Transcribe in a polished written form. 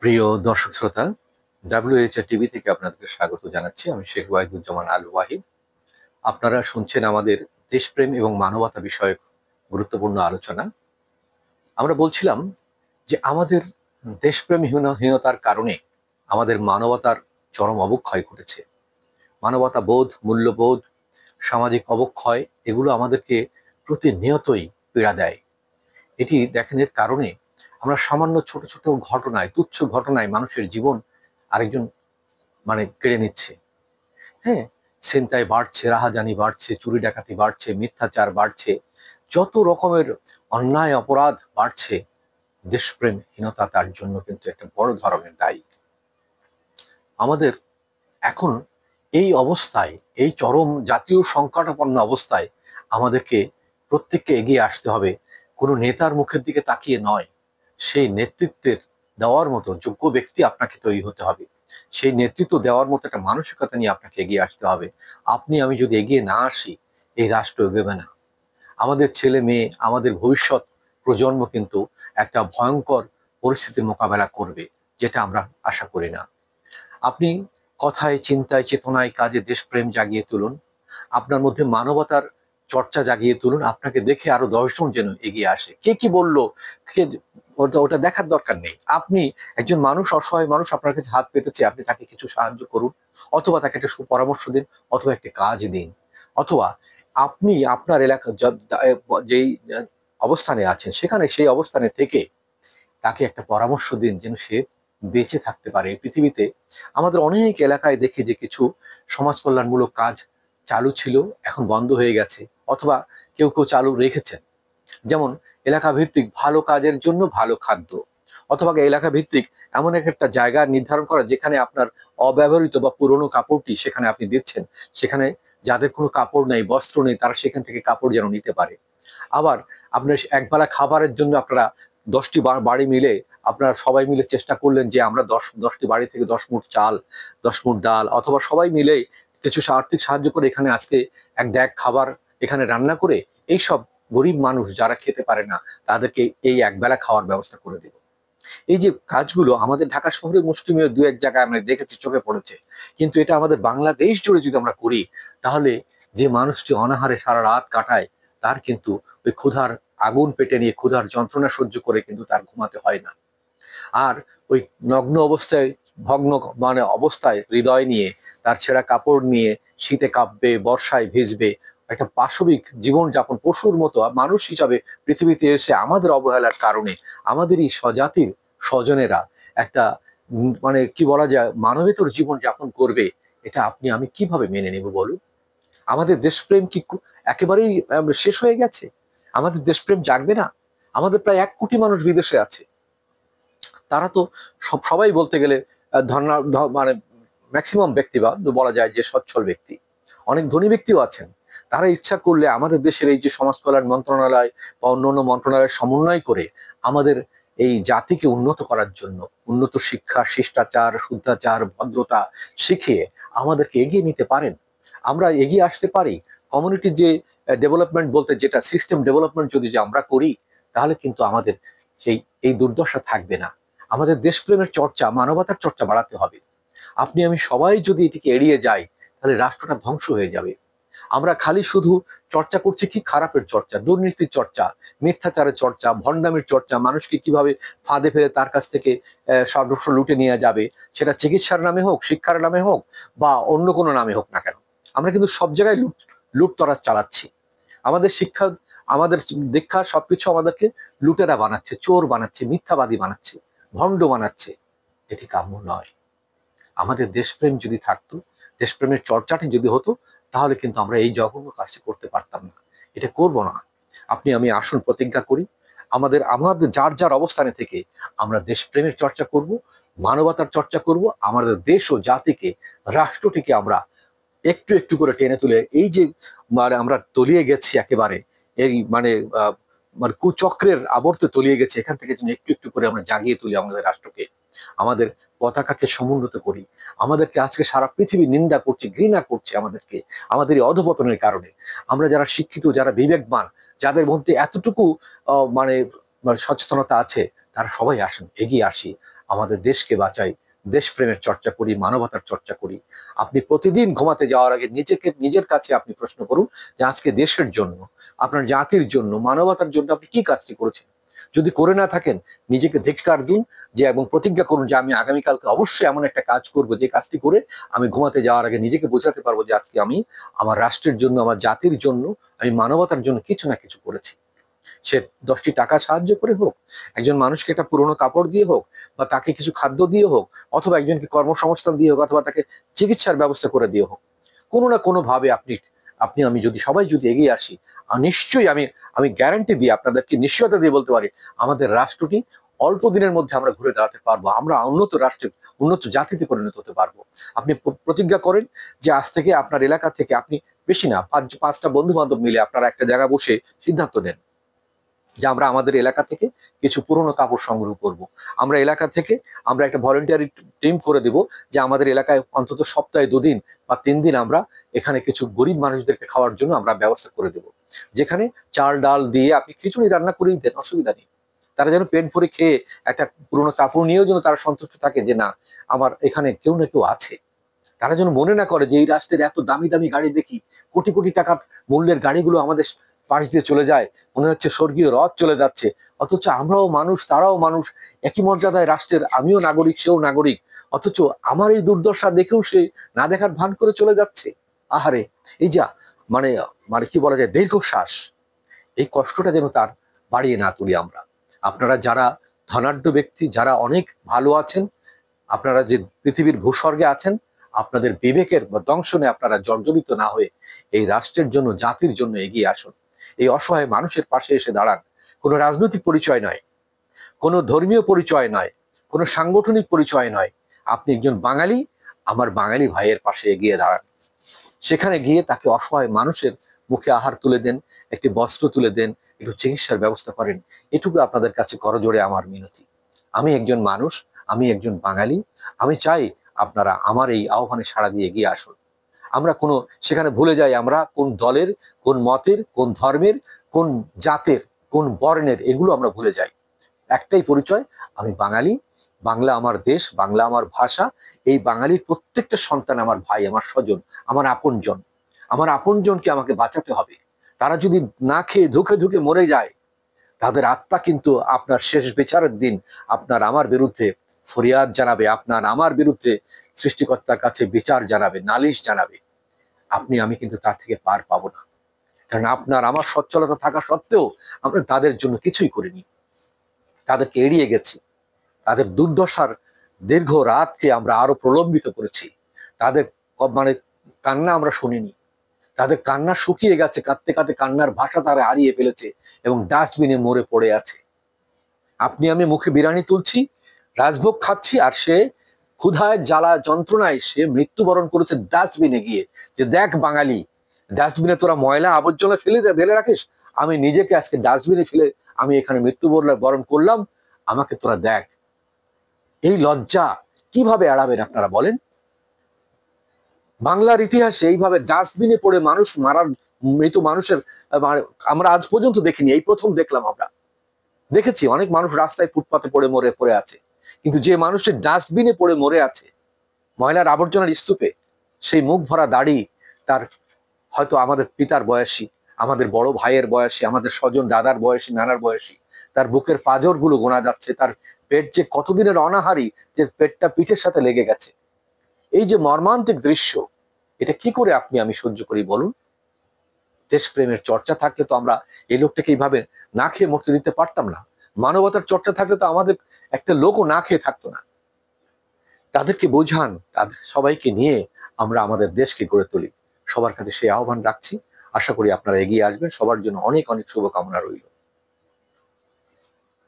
প্রিয় দর্শক শ্রোতা, WHR টিভি থেকে আপনাদের স্বাগত জানাচ্ছি। আমি শেখ ওয়াহিদুজ্জামান আল ওয়াহিদ। আপনারা শুনছেন আমাদের দেশপ্রেম এবং মানবতা বিষয়ক গুরুত্বপূর্ণ আলোচনা। আমরা বলছিলাম যে আমাদের দেশপ্রেমহীনতার কারণে আমাদের মানবতার চরম অবক্ষয় ঘটেছে। মানবতা বোধ, মূল্যবোধ, সামাজিক অবক্ষয় এগুলো আমাদেরকে প্রতিনিয়তই পীড়া দেয়। এটি দেখেন, এর কারণে আমরা সামান্য ছোট ছোট ঘটনায়, তুচ্ছ ঘটনায় মানুষের জীবন আরেকজন কেড়ে নিচ্ছে। হ্যাঁ, ছিনতাই বাড়ছে, রাহাজানি বাড়ছে, চুরি ডাকাতি বাড়ছে, মিথ্যাচার বাড়ছে, যত রকমের অন্যায় অপরাধ বাড়ছে। দেশপ্রেমহীনতা তার জন্য কিন্তু একটা বড় ধরনের দায়ী। আমাদের এখন এই অবস্থায়, এই চরম জাতীয় সংকটাপন্ন অবস্থায় আমাদেরকে প্রত্যেককে এগিয়ে আসতে হবে। কোনো নেতার মুখের দিকে তাকিয়ে নয়, সেই নেতৃত্বের দেওয়ার মতো যোগ্য ব্যক্তি আপনাকে তৈরি হতে হবে। সেই নেতৃত্ব দেওয়ার মতো একটা মানসিকতা নিয়ে আপনাকে এগিয়ে আসতে হবে। আপনি আমি যদি এগিয়ে না আসি, এই রাষ্ট্র এগোবে না। আমাদের ছেলে মেয়ে, আমাদের ভবিষ্যৎ প্রজন্ম কিন্তু একটা ভয়ঙ্কর পরিস্থিতির মোকাবেলা করবে, যেটা আমরা আশা করি না। আপনি কথায়, চিন্তায়, চেতনায়, কাজে দেশপ্রেম জাগিয়ে তুলুন। আপনার মধ্যে মানবতার চর্চা জাগিয়ে তুলুন। আপনাকে দেখে আরো 10 জন যেন এগিয়ে আসে। কে কি বললো, কে, ওটা ওটা দেখার দরকার নেই। আপনি একজন মানুষ, অসহায় মানুষ আপনার কাছে হাত পেতেছে, আপনি তাকে কিছু সাহায্য করুন, অথবা তাকে একটা সুপরামর্শ দিন, অথবা একটা কাজ দিন, অথবা আপনি আপনার এলাকা যেই অবস্থানে আছেন সেখানে সেই অবস্থানে থেকে তাকে একটা পরামর্শ দিন, যেন সে বেঁচে থাকতে পারে। এই পৃথিবীতে আমাদের অনেক এলাকায় দেখি যে কিছু সমাজ কল্যাণমূলক কাজ চালু ছিল, এখন বন্ধ হয়ে গেছে, অথবা কেউ কেউ চালু রেখেছেন। যেমন এলাকা ভিত্তিক ভালো কাজের জন্য ভালো খাদ্য, অথবা এলাকা ভিত্তিক এমন একটা জায়গা নির্ধারণ করা যেখানে আপনার অব্যবহৃত বা পুরনো কাপড়টি সেখানে আপনি দিচ্ছেন, সেখানে যাদের কোনো কাপড় নেই, বস্ত্র নেই, তারা সেখান থেকে কাপড় যেন নিতে পারে। আবার আপনার একবেলা খাবারের জন্য আপনারা 10টি বাড়ি মিলে, আপনারা সবাই মিলে চেষ্টা করলেন যে আমরা 10টি বাড়ি থেকে 10 মুঠ চাল, 10 মুঠ ডাল, অথবা সবাই মিলে কিছু আর্থিক সাহায্য করে এখানে আজকে এক ড্যাগ খাবার এখানে রান্না করে এইসব গরিব মানুষ যারা খেতে পারে না তাদেরকে এই একবেলা খাওয়ার ব্যবস্থা করে দেব। এই যে কাজগুলো আমাদের ঢাকা শহরে মুষ্টিমেয় দু এক জায়গায় আমরা দেখেছি, চোখে পড়েছে, কিন্তু এটা আমাদের বাংলাদেশ জুড়ে যদি আমরা করি, তাহলে যে মানুষটি অনাহারে সারা রাত কাটায়, তার কিন্তু ওই ক্ষুধার আগুন পেটে নিয়ে ক্ষুধার যন্ত্রণা সহ্য করে কিন্তু তার ঘুমাতে হয় না। আর ওই নগ্ন অবস্থায়, ভগ্ন অবস্থায় হৃদয় নিয়ে, তার ছেঁড়া কাপড় নিয়ে শীতে কাঁপবে, বর্ষায় ভিজবে, একটা পাশবিক জীবন যাপন পশুর মতো মানুষ হিসাবে পৃথিবীতে এসে আমাদের অবহেলার কারণে আমাদেরই স্বজাতির স্বজনেরা একটা কি বলা যায়, মানবেতর জীবন যাপন করবে। এটা আপনি আমি কিভাবে মেনে নেব বলুন? আমাদের দেশপ্রেম কি একেবারেই শেষ হয়ে গেছে? আমাদের দেশপ্রেম জাগবে না? আমাদের প্রায় 1 কোটি মানুষ বিদেশে আছে। তারা তো সবাই বলতে গেলে ধর্ণা ম্যাক্সিমাম ব্যক্তি বা বলা যায় যে সচ্ছল ব্যক্তি, অনেক ধনী ব্যক্তিও আছেন। তারা ইচ্ছা করলে আমাদের দেশের এই যে সমাজ কল্যাণ মন্ত্রণালয় বা অন্যান্য মন্ত্রণালয়ের সমন্বয় করে আমাদের এই জাতিকে উন্নত করার জন্য উন্নত শিক্ষা, শিষ্টাচার, শুদ্ধাচার, ভদ্রতা শিখিয়ে আমাদেরকে এগিয়ে নিতে পারেন। আমরা এগিয়ে আসতে পারি। কমিউনিটি যে ডেভেলপমেন্ট বলতে যেটা সিস্টেম ডেভেলপমেন্ট যদি যে আমরা করি, তাহলে কিন্তু আমাদের সেই এই দুর্দশা থাকবে না। আমাদের দেশপ্রেমের চর্চা, মানবতার চর্চা বাড়াতে হবে। আপনি আমি সবাই যদি এটিকে এড়িয়ে যাই, তাহলে রাষ্ট্রটা ধ্বংস হয়ে যাবে। আমরা খালি শুধু চর্চা করছি কি খারাপের চর্চা, দুর্নীতির চর্চা, মিথ্যাচারের চর্চা, ভণ্ডামির চর্চা, মানুষকে কিভাবে ফাঁদে ফেলে তার কাছ থেকে সর্বস্ব লুটে নিয়ে যাবে, সেটা চিকিৎসার নামে হোক, শিক্ষার নামে হোক, বা অন্য কোনো নামে হোক না কেন। আমরা কিন্তু সব জায়গায় লুটতরাজ চালাচ্ছি। আমাদের শিক্ষা, আমাদের দীক্ষা সবকিছু আমাদেরকে লুটেরা বানাচ্ছে, চোর বানাচ্ছে, মিথ্যাবাদী বানাচ্ছে, ভণ্ড বানাচ্ছে। এটি কাম্য নয়। আমাদের দেশপ্রেম যদি থাকতো, দেশপ্রেমের চর্চাটি যদি হতো, তাহলে কিন্তু আমরা এই জঘন্য কাজটি করতে পারতাম না। এটা করব না। আপনি আমি আসুন প্রতিজ্ঞা করি, আমাদের আমাদের যার যার অবস্থানে থেকে আমরা দেশপ্রেমের চর্চা করব, মানবতার চর্চা করব, আমাদের দেশ ও জাতিকে, রাষ্ট্রটিকে আমরা একটু একটু করে টেনে তুলে এই যে আমরা তলিয়ে গেছি একেবারে, এই আহ, কুচক্রের আবর্তে তলিয়ে গেছে, এখান থেকে যেন একটু একটু করে আমরা জাগিয়ে তুলি আমাদের রাষ্ট্রকে, আমাদের পতাকাকে সমুন্নত করি। আমাদেরকে আজকে সারা পৃথিবী নিন্দা করছে, ঘৃণা করছে আমাদেরকে, আমাদের এই অধপতনের কারণে। আমরা যারা শিক্ষিত, যারা বিবেকবান, যাদের মধ্যে এতটুকু আহ, মানে সচেতনতা আছে, তারা সবাই আসেন, এগিয়ে আসি। আমাদের দেশকে বাঁচাই, দেশপ্রেমের চর্চা করি, মানবতার চর্চা করি। আপনি প্রতিদিন ঘুমাতে যাওয়ার আগে নিজের কাছে আপনি প্রশ্ন করুন যে আজকে দেশের জন্য, আপনার জাতির জন্য, মানবতার জন্য আপনি কি কাজটি করেছেন। যদি করে না থাকেন, নিজেকে ধিক্কার দিন যে এবং প্রতিজ্ঞা করুন যে আমি আগামীকালকে অবশ্যই এমন একটা কাজ করব যে কাজটি করে আমি ঘুমাতে যাওয়ার আগে নিজেকে বোঝাতে পারবো যে আজকে আমি আমার রাষ্ট্রের জন্য, আমার জাতির জন্য, আমি মানবতার জন্য কিছু না কিছু করেছি। সে 10টি টাকা সাহায্য করে হোক, একজন মানুষকে একটা পুরোনো কাপড় দিয়ে হোক, বা তাকে কিছু খাদ্য দিয়ে হোক, অথবা একজনকে কর্মসংস্থান দিয়ে হোক, অথবা তাকে চিকিৎসার ব্যবস্থা করে দিয়ে হোক। কোনো না কোনো ভাবে আপনি আপনি আমি যদি সবাই যদি এগিয়ে আসি, নিশ্চয়ই আমি আমি গ্যারান্টি দিয়ে আপনাদেরকে নিশ্চয়তা দিয়ে বলতে পারি, আমাদের রাষ্ট্রটি অল্প দিনের মধ্যে আমরা ঘুরে দাঁড়াতে পারবো, আমরা উন্নত রাষ্ট্রের, উন্নত জাতিতে পরিণত হতে পারবো। আপনি প্রতিজ্ঞা করেন যে আজ থেকে আপনার এলাকা থেকে আপনি বেশি না, 5টা বন্ধু বান্ধব মিলে আপনারা একটা জায়গা বসে সিদ্ধান্ত নেন যে আমরা আমাদের এলাকা থেকে কিছু পুরনো কাপড় সংগ্রহ করব। আমরা এলাকা থেকে আমরা একটা ভলেন্টিয়ারি টিম করে দেব যে আমাদের এলাকায় অন্তত সপ্তাহে 2 দিন বা 3 দিন আমরা এখানে কিছু গরিব মানুষদেরকে খাওয়ার জন্য আমরা ব্যবস্থা করে দেব, যেখানে চাল ডাল দিয়ে আপনি খিচুড়ি রান্না করেই দেন, অসুবিধা নেই। তারা যেন পেট ভরে খেয়ে একটা পুরনো কাপড় নিয়েও যেন তারা সন্তুষ্ট থাকে যে না, আমার এখানে কেউ না কেউ আছে। তারা যেন মনে না করে যে এই রাষ্ট্রের এত দামি দামি গাড়ি দেখি, কোটি কোটি টাকার মূল্যের গাড়িগুলো আমাদের পাশ দিয়ে চলে যায়, মনে হচ্ছে স্বর্গীয় রথ চলে যাচ্ছে, অথচ আমরাও মানুষ, তারাও মানুষ, একই মর্যাদায় রাষ্ট্রের, আমিও নাগরিক, সেও নাগরিক, অথচ আমার এই দুর্দশা দেখেও সে না দেখার ভান করে চলে যাচ্ছে। আহারে, এই যা মানে মানে কি বলা যায়, দীর্ঘশ্বাস, এই কষ্টটা যেন তার বাড়িয়ে না তুলি আমরা। আপনারা যারা ধনাঢ্য ব্যক্তি, যারা অনেক ভালো আছেন, আপনারা যে পৃথিবীর ভূস্বর্গে আছেন, আপনাদের বিবেকের দংশনে আপনারা জর্জরিত না হয়ে এই রাষ্ট্রের জন্য, জাতির জন্য এগিয়ে আসুন। এই অসহায় মানুষের পাশে এসে দাঁড়ান। কোনো রাজনৈতিক পরিচয় নয়, কোনো ধর্মীয় পরিচয় নয়, কোনো সাংগঠনিক পরিচয় নয়। আপনি একজন বাঙালি, আমার বাঙালি ভাইয়ের পাশে এগিয়ে দাঁড়ান। সেখানে গিয়ে তাকে অসহায় মানুষের মুখে আহার তুলে দেন, একটি বস্ত্র তুলে দেন, একটু চিকিৎসার ব্যবস্থা করেন। এটুকু আপনাদের কাছে করজোড়ে আমার মিনতি। আমি একজন মানুষ, আমি একজন বাঙালি, আমি চাই আপনারা আমার এই আহ্বানে সাড়া দিয়ে এগিয়ে আসুন। আমরা কোনো সেখানে ভুলে যাই আমরা কোন দলের, কোন মতের, কোন ধর্মের, কোন জাতের, কোন বর্ণের, এগুলো আমরা ভুলে যাই। একটাই পরিচয়, আমি বাঙালি, বাংলা আমার দেশ, বাংলা আমার ভাষা। এই বাঙালির প্রত্যেকটা সন্তান আমার ভাই, আমার স্বজন, আমার আপনজন। আমার আপনজনকে আমাকে বাঁচাতে হবে। তারা যদি না খেয়ে ধুকে ধুকে মরে যায়, তাদের আত্মা কিন্তু আপনার শেষ বিচারের দিন আপনার আমার বিরুদ্ধে ফরিয়াদ জানাবে, আপনার আমার বিরুদ্ধে সৃষ্টিকর্তার কাছে বিচার জানাবে, নালিশ জানাবে। আমি কিন্তু তার থেকে পার পাবো না, কারণ আপনার আমার সচ্ছলতা থাকা সত্ত্বেও আমরা তাদের জন্য কিছুই করিনি। তাদেরকে এড়িয়ে গেছি, তাদের দুর্দশার দীর্ঘ রাতকে আমরা আরো প্রলম্বিত করেছি। তাদের মানে কান্না আমরা শুনিনি, তাদের কান্না শুকিয়ে গেছে, কাঁদতে কাঁদতে কান্নার ভাষা তারা হারিয়ে ফেলেছে এবং ডাস্টবিনে মরে পড়ে আছে। আমি মুখে বিরিয়ানি তুলছি, রাজভোগ খাচ্ছি, আর সে ক্ষুধায়, জ্বালা, যন্ত্রণায় সে মৃত্যুবরণ করেছে ডাস্টবিনে গিয়ে। যে দেখ বাঙালি, ডাস্টবিনে তোরা ময়লা আবর্জনা ফেলে রাখিস, আমি নিজেকে আজকে ডাস্টবিনে ফেলে আমি এখানে মৃত্যুবরণ করলাম, আমাকে তোরা দেখ। এই লজ্জা কিভাবে এড়াবেন আপনারা বলেন? বাংলার ইতিহাসে এইভাবে ডাস্টবিনে পড়ে মানুষ মারার, মৃত মানুষের আমরা আজ পর্যন্ত দেখিনি, এই প্রথম দেখলাম। আমরা দেখেছি অনেক মানুষ রাস্তায় ফুটপাতে পড়ে পড়ে আছে, কিন্তু যে মানুষের ডাস্টবিনে পড়ে মরে আছে, ময়লার আবর্জনার স্তূপে, সেই মুখ ভরা দাড়ি, তার হয়তো আমাদের পিতার বয়সী, আমাদের বড় ভাইয়ের বয়সী, আমাদের স্বজন দাদার বয়সী, নানার বয়সী, তার বুকের পাঁজর গুলো গোনা যাচ্ছে, তার পেট যে কতদিনের অনাহারী, যে পেটটা পিঠের সাথে লেগে গেছে। এই যে মর্মান্তিক দৃশ্য, এটা কি করে আমি সহ্য করি বলুন? দেশপ্রেমের চর্চা থাকলে তো আমরা এই লোকটাকে এইভাবে না খেয়ে মরতে দিতে পারতাম না। মানবতার চর্চা থাকলে তো আমাদের একটা লোকও না খেয়ে থাকতো না। তাদেরকে বোঝান, তাদের সবাইকে নিয়ে আমরা আমাদের দেশকে গড়ে তুলি। সবার কাছে সেই আহ্বান রাখছি। আশা করি আপনারা এগিয়ে আসবেন। সবার জন্য অনেক অনেক শুভকামনা রইল।